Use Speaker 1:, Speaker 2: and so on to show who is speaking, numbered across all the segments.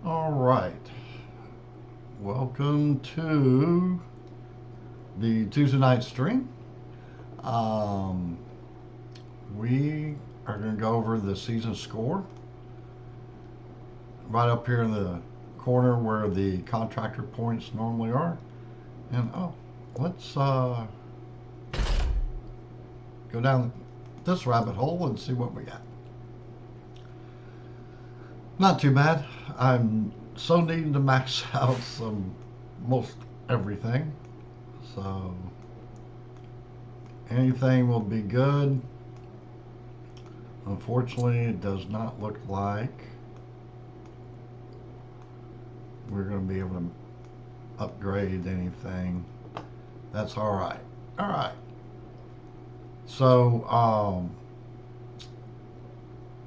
Speaker 1: All right. Welcome to the Tuesday night stream. Um, we are going to go over the season score right up here in the corner where the contractor points normally are. And let's go down this rabbit hole and see what we got. Not too bad. I'm so needing to max out some most everything. So anything will be good. Unfortunately, it does not look like we're going to be able to upgrade anything. That's all right. All right. So,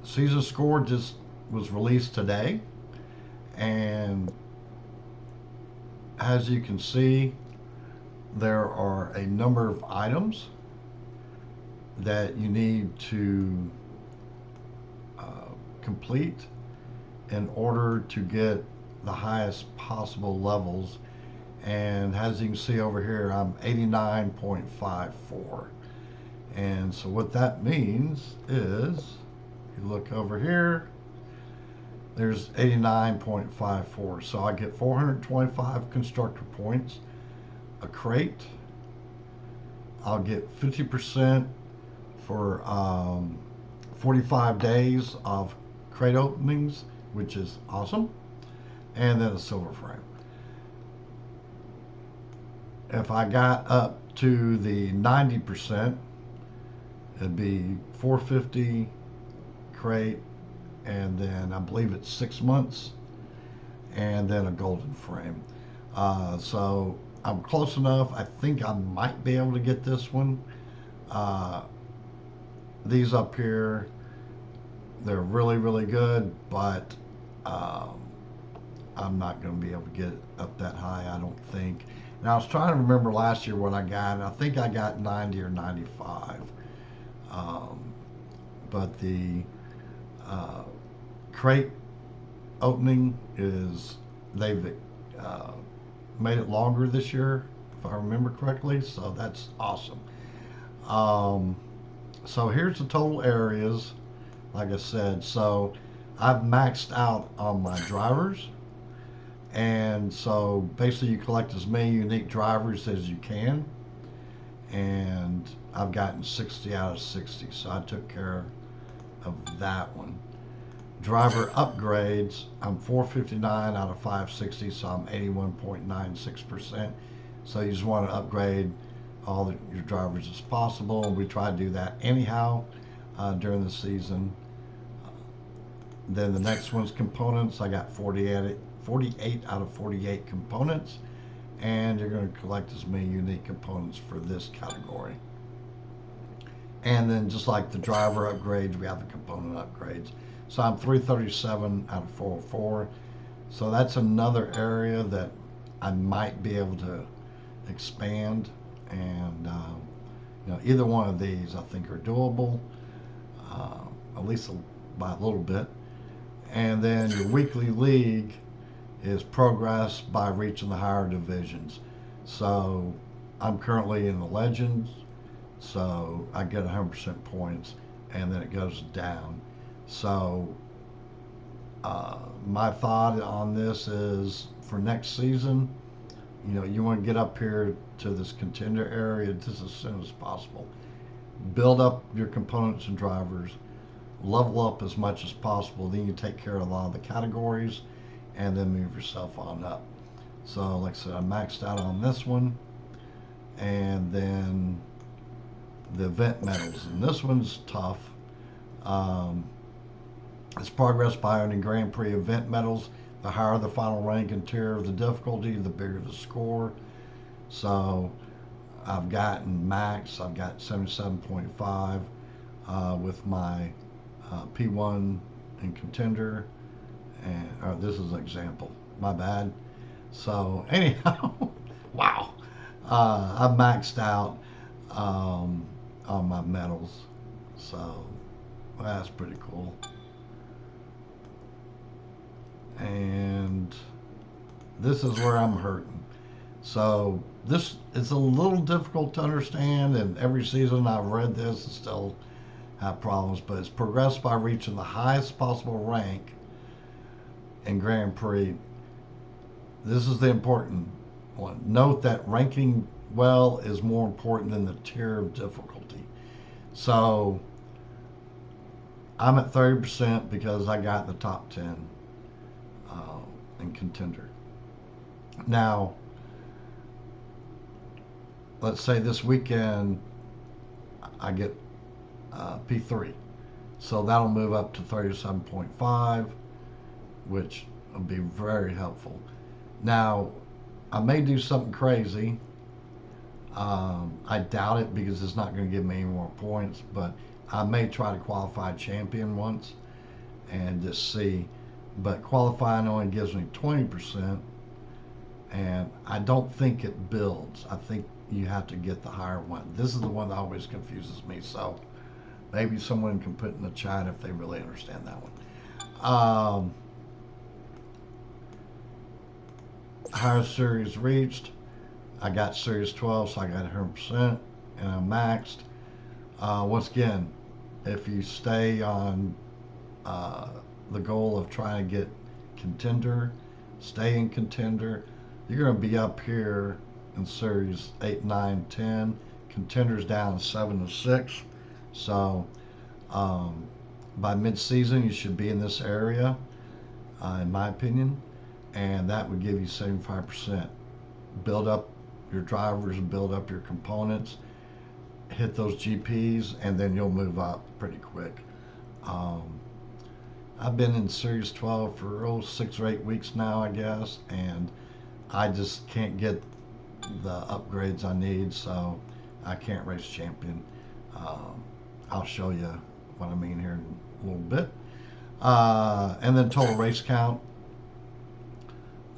Speaker 1: season score just was released today, and as you can see, there are a number of items that you need to uh, complete in order to get the highest possible levels. And as you can see over here, I'm 89.54. And so what that means is, you look over here, there's 89.54. So I get 425 constructor points, a crate. I'll get 50% for 45 days of crate openings, which is awesome. And then a silver frame. If I got up to the 90%, it'd be 450 crate, and then I believe it's 6 months, and then a golden frame. So I'm close enough. I think I might be able to get this one. Uh, these up here, they're really, really good, but um, I'm not going to be able to get up that high, I don't think. Now, I was trying to remember last year what I got, and I think I got 90 or 95. Um, but the uh, crate opening is, they've uh, made it longer this year, if I remember correctly, so that's awesome. Um, so here's the total areas, like I said. So I've maxed out on my drivers. And so basically, you collect as many unique drivers as you can. And I've gotten 60 out of 60. So I took care of that one. Driver upgrades, I'm 459 out of 560. So I'm 81.96%. So you just want to upgrade your drivers as possible. And we try to do that anyhow during the season. Then the next one's components. I got 48 out of 48 components, and you're going to collect as many unique components for this category. And then just like the driver upgrades, we have the component upgrades. So I'm 337 out of 404. So that's another area that I might be able to expand. And either one of these I think are doable, uh, at least by a little bit. And then your weekly league is progress by reaching the higher divisions. So I'm currently in the Legends, so I get 100% points, and then it goes down. So my thought on this is for next season, you want to get up here to this contender area just as soon as possible. Build up your components and drivers, level up as much as possible. Then you take care of a lot of the categories, and then move yourself on up. So, like I said, I maxed out on this one, and then the event medals, and this one's tough. Um, it's progress by earning Grand Prix event medals. The higher the final rank and tier of the difficulty, the bigger the score. So, I've gotten max. I've got 77.5 with my P1 and contender, and this is an example. My bad. So anyhow, wow, I maxed out on my medals, so that's pretty cool. And This is where I'm hurting. So this is a little difficult to understand, and every season I've read this and still have problems. But it's progressed by reaching the highest possible rank in Grand Prix. This is the important one. Note that ranking well is more important than the tier of difficulty. So I'm at 30% because I got the top 10 in contender. Now, let's say this weekend I get P3. So that'll move up to 37.5, which will be very helpful. Now, I may do something crazy. I doubt it because it's not going to give me any more points, but I may try to qualify champion once and just see. But qualifying only gives me 20%, and I don't think it builds. I think you have to get the higher one. This is the one that always confuses me. So maybe someone can put in the chat if they really understand that one. Higher series reached. I got series 12, so I got 100%, and I'm maxed. Once again, if you stay on the goal of trying to get contender, stay in contender, you're going to be up here in series 8, 9, 10. Contenders down 7 to 6. So by mid-season, you should be in this area, in my opinion, and that would give you 75%. Build up your drivers and build up your components, hit those GPs, and then you'll move up pretty quick. I've been in Series 12 for 6 or 8 weeks now, I guess, and I just can't get the upgrades I need, so I can't race champion. I'll show you what I mean here in a little bit. And then total race count.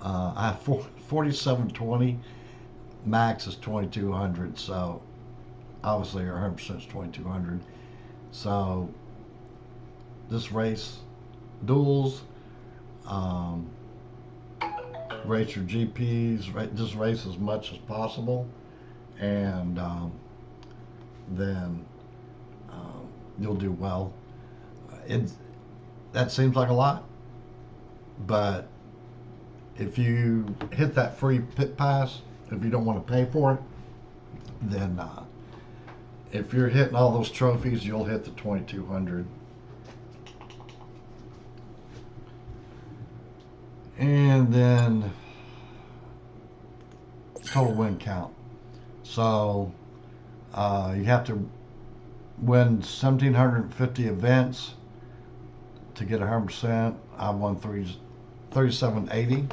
Speaker 1: I have 4720. Max is 2200, so obviously our 100% is 2200. So this race, duels, race your GPs, just race as much as possible, and then you'll do well. That seems like a lot, but if you hit that free pit pass, if you don't want to pay for it, then if you're hitting all those trophies, you'll hit the 2200. And then total win count. So you have to win 1,750 events to get 100%. I won 3780.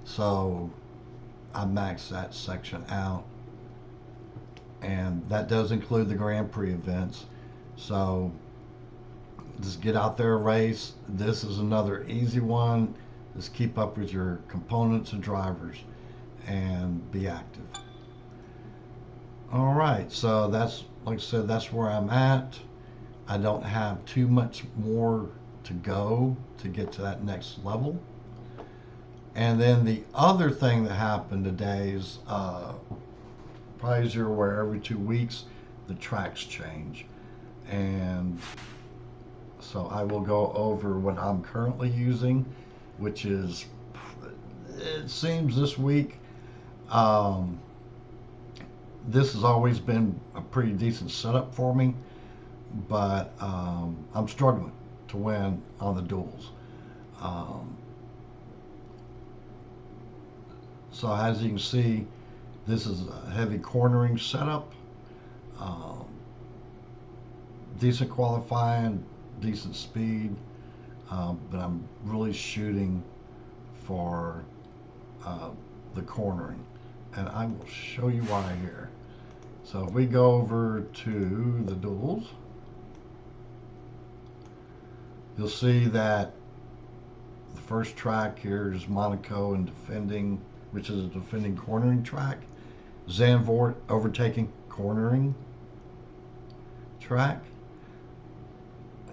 Speaker 1: So I maxed that section out. And that does include the Grand Prix events. So just get out there, race. This is another easy one. Just keep up with your components and drivers and be active. All right, so that's, like I said, that's where I'm at. I don't have too much more to go to get to that next level. And then the other thing that happened today is, probably as you're aware, every 2 weeks the tracks change. And so I will go over what I'm currently using, which is, it seems this week, this has always been a pretty decent setup for me, but I'm struggling to win on the duels. So as you can see, this is a heavy cornering setup, decent qualifying, decent speed, but I'm really shooting for the cornering, and I will show you why here. So if we go over to the duels, you'll see that the first track here is Monaco and defending, which is a defending cornering track. Zandvoort overtaking cornering track,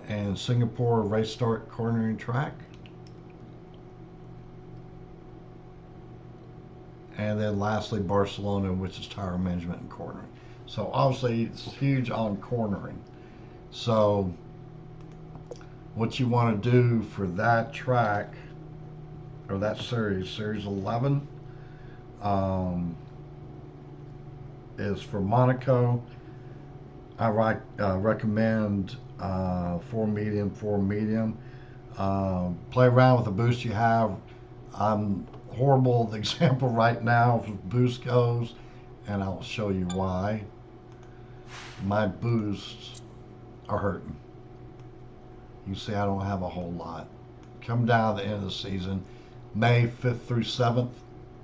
Speaker 1: and Singapore race start cornering track. and then lastly Barcelona, which is tire management and cornering. So obviously it's huge on cornering. So what you want to do for that track or that series 11, um, is for Monaco. I recommend four medium. Play around with the boost you have. I'm horrible the example right now if boost goes, and I'll show you why. My boosts are hurting. You see, I don't have a whole lot. Come down to the end of the season, May 5th through 7th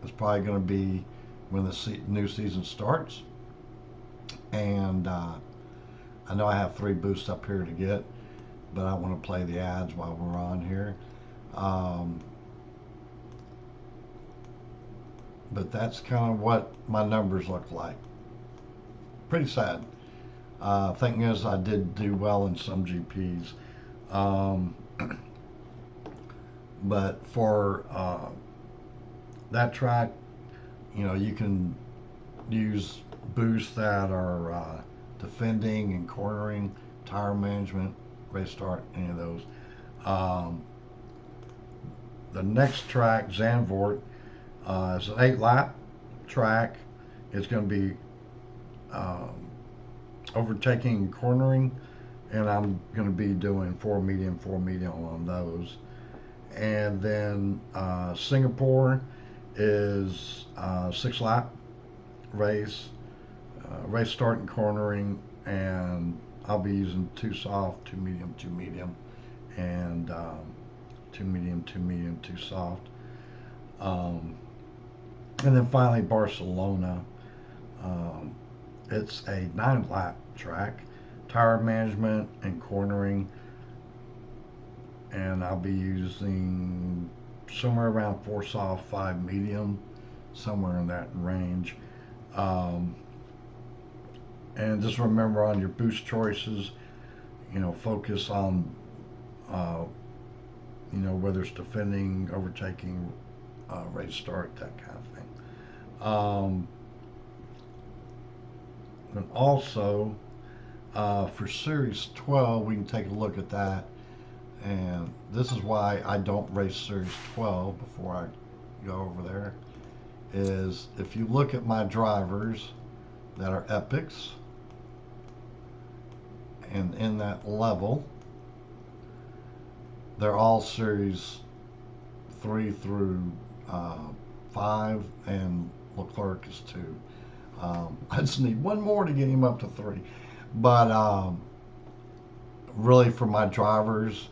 Speaker 1: is probably going to be when the new season starts. And I know I have 3 boosts up here to get, but I want to play the ads while we're on here. But that's kind of what my numbers look like. Pretty sad. Thing is, I did do well in some GPs. Um, but for that track, you can use boosts that are defending and cornering, tire management, race start, any of those. Um, the next track, Zandvoort, is an 8-lap track. It's going to be um, overtaking and cornering, and I'm going to be doing 4 medium on those. And then Singapore is 6-lap race, race start and cornering, and I'll be using 2 soft, 2 medium, and 2 medium, 2 soft. And then finally Barcelona. Um, it's a 9-lap track, tire management and cornering, and I'll be using somewhere around 4 soft, 5 medium, somewhere in that range. Um, and just remember on your boost choices, focus on, uh, whether it's defending, overtaking, race start, that kind of thing. And also, for Series 12, we can take a look at that. And this is why I don't race Series 12 before I go over there. Is if you look at my drivers that are epics, and in that level, they're all Series 3 through 5, and Leclerc is 2. I just need one more to get him up to 3. But really, for my drivers,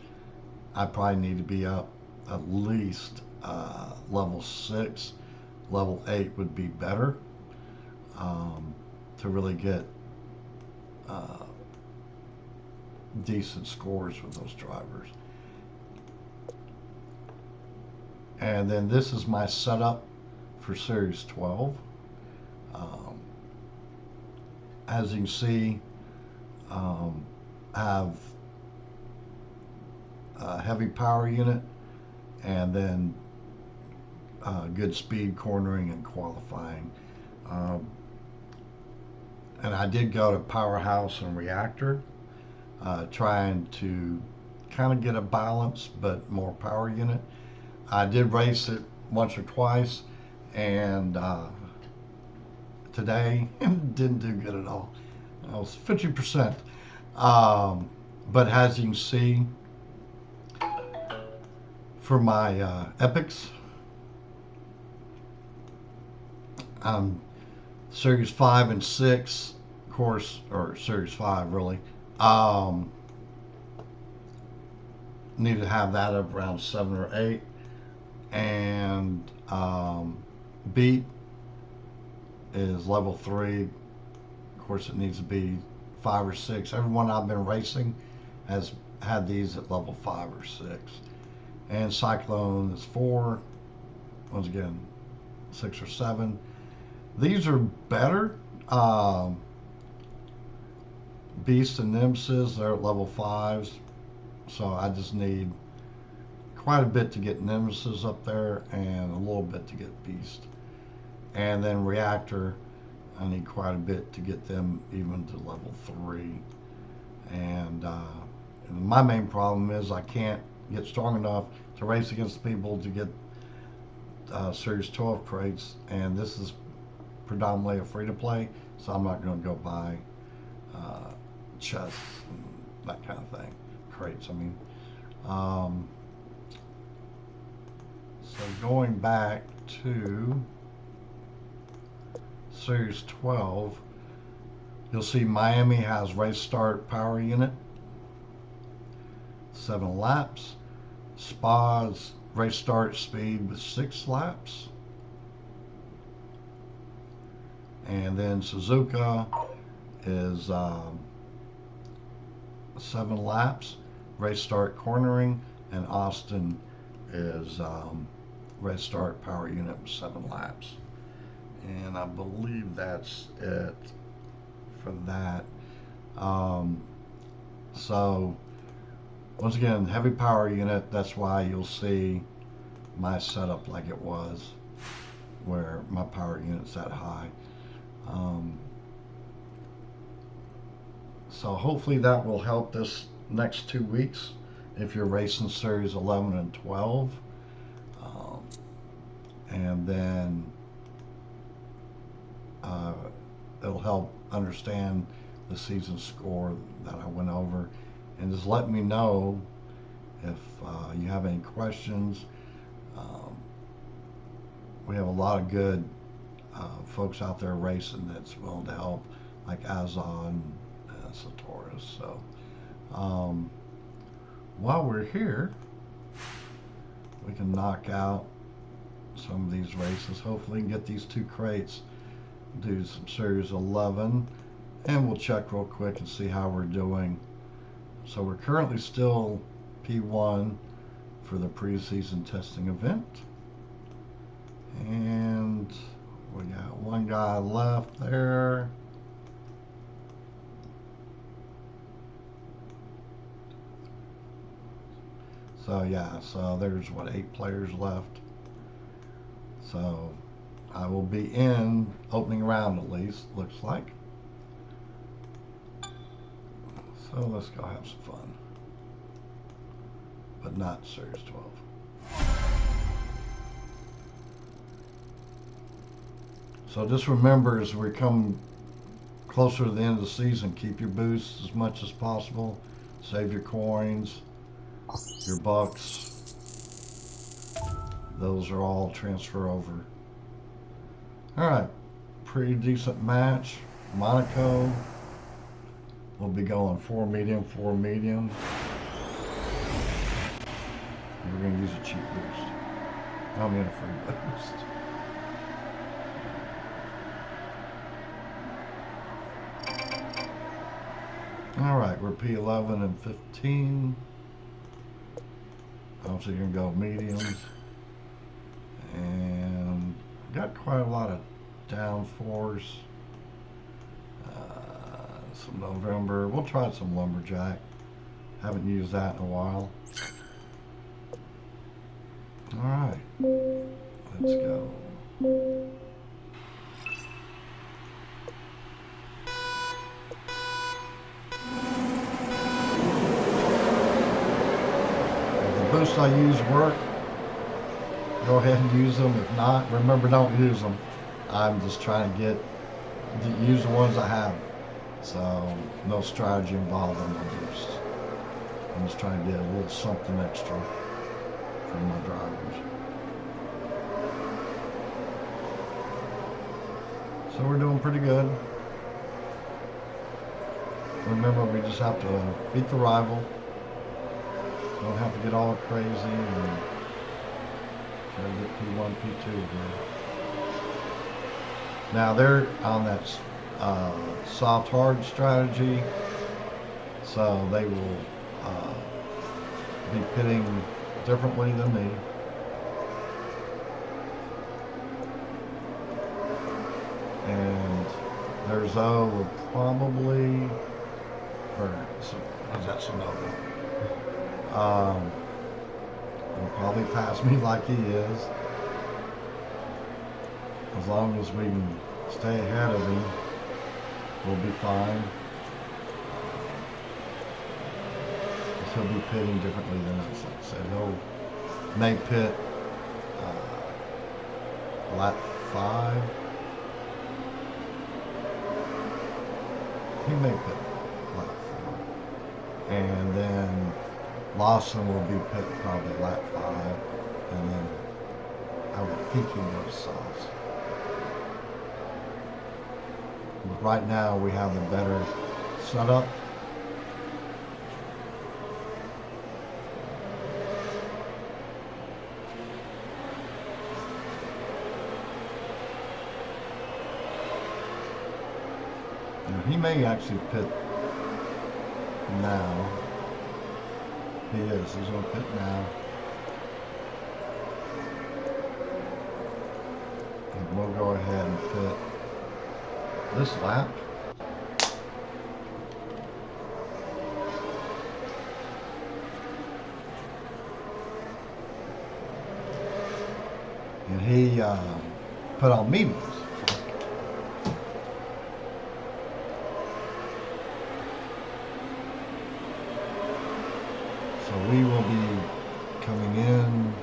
Speaker 1: I probably need to be up at least level 6. Level 8 would be better to really get decent scores with those drivers. And then this is my setup for Series 12. As you can see, have a heavy power unit, and then good speed, cornering, and qualifying. And I did go to Powerhouse and Reactor, trying to kind of get a balance, but more power unit. I did race it once or twice, and today didn't do good at all. I was 50%. But as you can see, for my epics, Series 5 and 6, of course, or Series 5 really, need to have that up around 7 or 8. And Beat is level 3. Of course, it needs to be 5 or 6. Everyone I've been racing has had these at level 5 or 6. And Cyclone is 4. Once again, 6 or 7. These are better. Beast and Nemesis, they're at level 5s. So I just need quite a bit to get Nemesis up there and a little bit to get Beast. And then reactor, I need quite a bit to get them even to level 3. And my main problem is I can't get strong enough to race against people to get Series 12 crates, and this is predominantly a free-to-play, so I'm not going to go buy chests and that kind of thing. Crates, I mean. So going back to Series 12, you'll see Miami has race start power unit, 7 laps. Spa's race start speed with 6 laps. And then Suzuka is 7 laps, race start cornering, and Austin is race start power unit with 7 laps. And I believe that's it for that. So once again, heavy power unit, that's why you'll see my setup like it was, where my power unit's that high. So hopefully that will help this next 2 weeks if you're racing Series 11 and 12. And then it'll help understand the season score that I went over. And just let me know if you have any questions. We have a lot of good folks out there racing that's willing to help, like Azon and Satoris. So while we're here, we can knock out some of these races. Hopefully we can get these 2 crates, do some Series 11, and we'll check real quick and see how we're doing. So we're currently still P1 for the preseason testing event. And we got 1 guy left there. So yeah, so there's what, 8 players left. So I will be in opening round at least, looks like. So let's go have some fun. But not Series 12. So just remember, as we come closer to the end of the season, keep your boosts as much as possible. Save your coins, your bucks. Those are all transfer over. All right, pretty decent match. Monaco will be going 4 medium, 4 medium. We're going to use a cheap boost. I mean a free boost. All right, we're P11 and 15. Obviously, you're going to go mediums. And got quite a lot of downforce. Some November. We'll try some lumberjack. Haven't used that in a while. All right, let's go. If the boosts I use work, go ahead and use them. If not, remember, don't use them. I'm just trying to use the ones I have. So no strategy involved in my boosts. I'm just trying to get a little something extra from my drivers. So we're doing pretty good. Remember, we just have to beat the rival. Don't have to get all crazy and try to get P1, P2 here. Now they're on that soft hard strategy, so they will be pitting differently than me. And their Zoe will probably, or is that Sonoma? Will probably pass me like he is. As long as we can stay ahead of him, we'll be fine. He'll be pitting differently than us. Like I said, may pit lap 5. He may pit lap 4. And then Lawson will be pit probably lap 5. And then I would think he goes soft. But right now we have a better setup. He may actually pit now. He is. He's going to pit now. And we'll go ahead and pit this lap. And he put on mediums. So we will be coming in.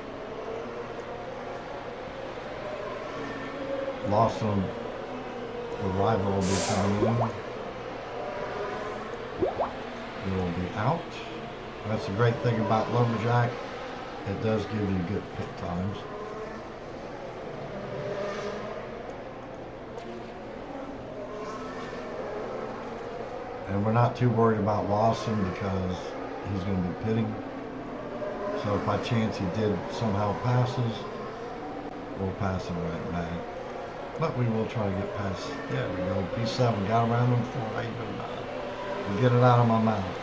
Speaker 1: Lawson, the rival, will be coming in. We will be out. That's the great thing about Lumberjack. It does give you good pit times. And we're not too worried about Lawson because he's going to be pitting. So if by chance he did somehow passes, we'll pass him right back. But we will try to get past. There we go. P7 got around him before I even get it out of my mouth.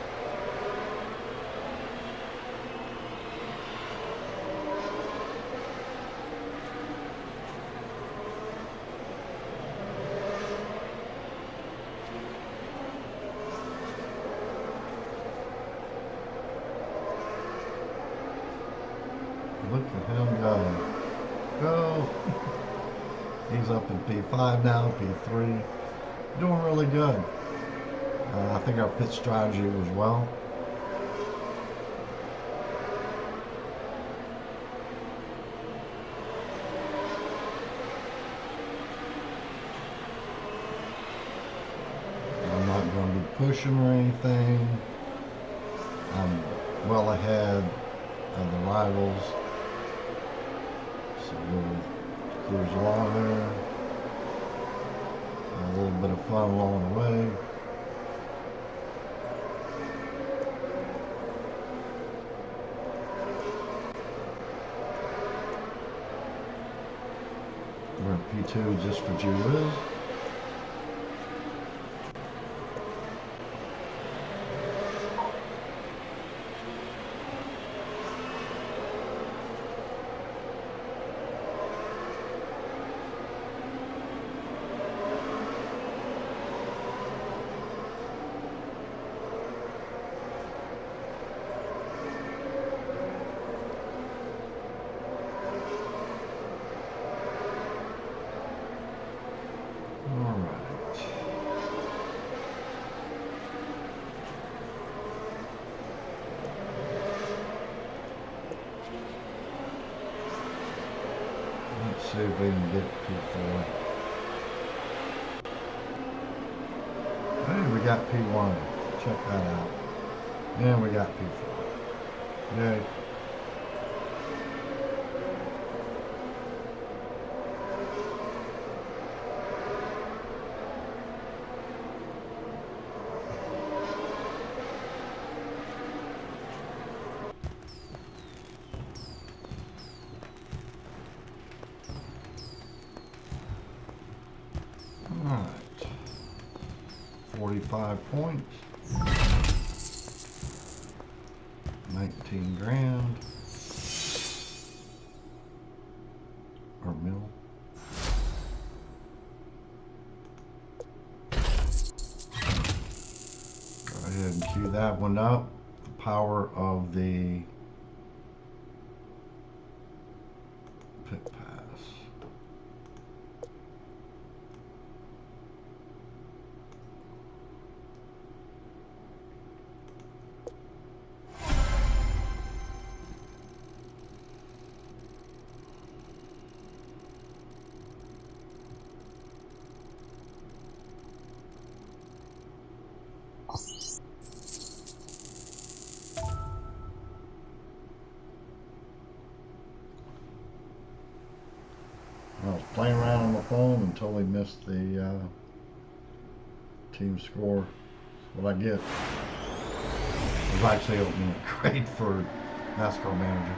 Speaker 1: Look at him go. Go. He's up in P5 now, P3. Doing really good. I think our pit strategy was well. I'm not going to be pushing or anything. I'm well ahead of the rivals. So we'll cruise along there. A little bit of fun along the way. We're in P2 just for G Wiz. Let's see if we can get P4. Hey, we got P1. Check that out. And we got P4. Yay. Alright, 45 points, 19 grand, or mil. Go ahead and cue that one up, the power of the pit pass. I was playing around on my phone and totally missed the team score. That's what I get. I was actually opening a crate for NASCAR Manager.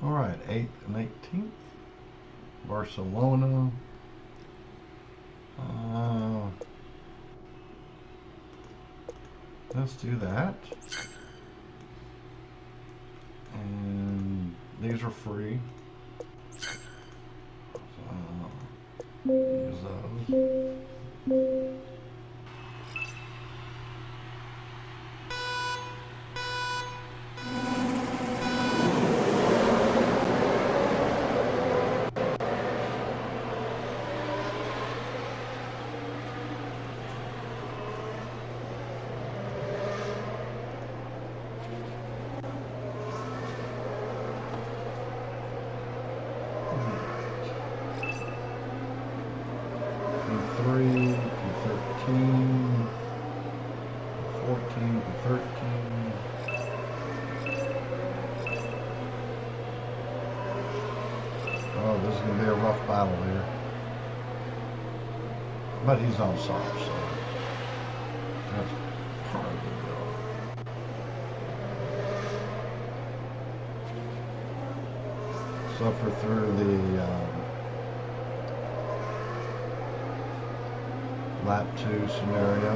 Speaker 1: All right, 8th and 18th, Barcelona. Let's do that. And these are free. So, use those. P3, P13, 14, P13. Oh, this is going to be a rough battle here. But he's on soft, so that's probably a good go. Suffer through the lap 2 scenario.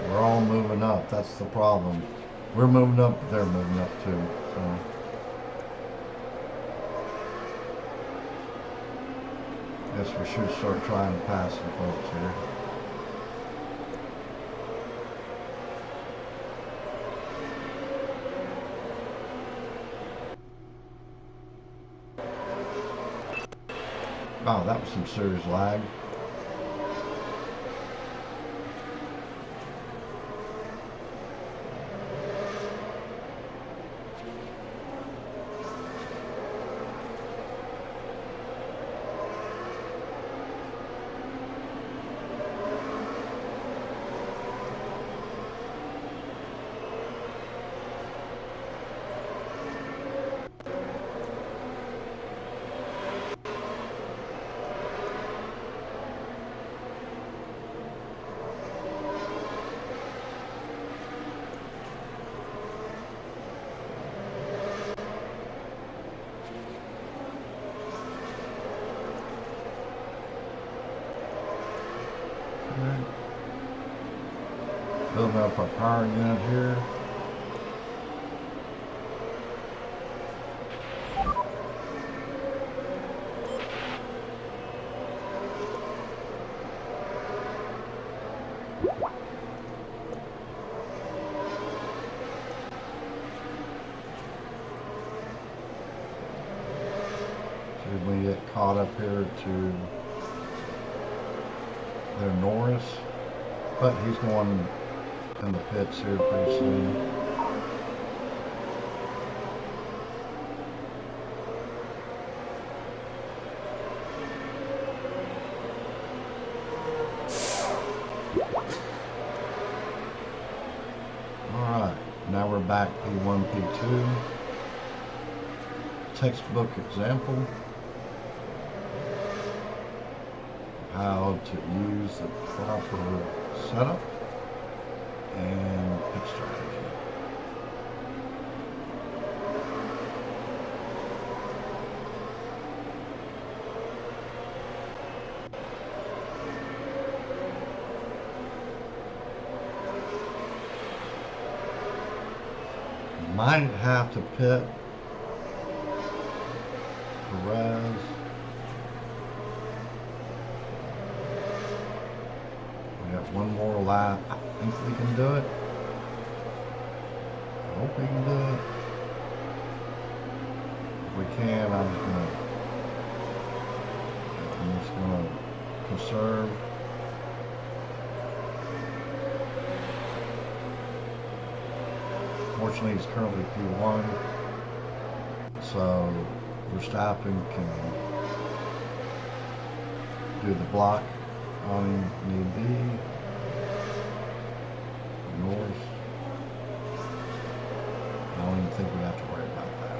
Speaker 1: We're all moving up, that's the problem. We're moving up, but they're moving up too, so. Guess we should start trying to pass some folks here. Oh, that was some serious lag. Building up our power unit here. See if we get caught up here to their Norris, but he's going in the pits here pretty soon. Alright, now we're back P1, P2. Textbook example of how to use the proper setup and pit strategy. Might have to pit Perez. We got one more lap. I think we can do it. I hope we can do it. If we can, I'm just gonna serve. Fortunately, he's currently P1, so Verstappen can do the block on him need be. North. I don't even think we have to worry about that.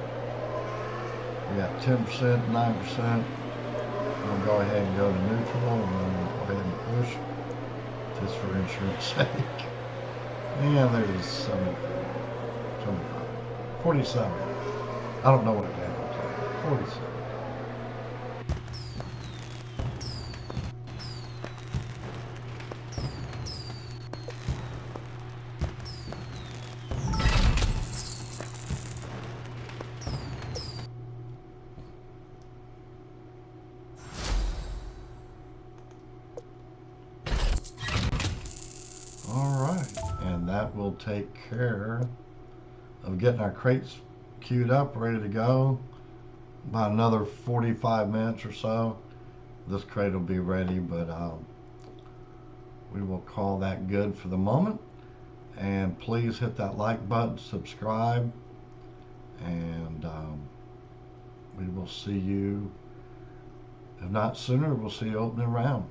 Speaker 1: We got 10%, 9%. I'll go ahead and go to neutral, and then we'll go ahead and push just for insurance sake. And there's 74, 75, 47. I don't know what it is. 47. And that will take care of getting our crates queued up, ready to go. About another 45 minutes or so, this crate will be ready, but we will call that good for the moment. And please hit that like button, subscribe, and we will see you, if not sooner, we'll see you opening round.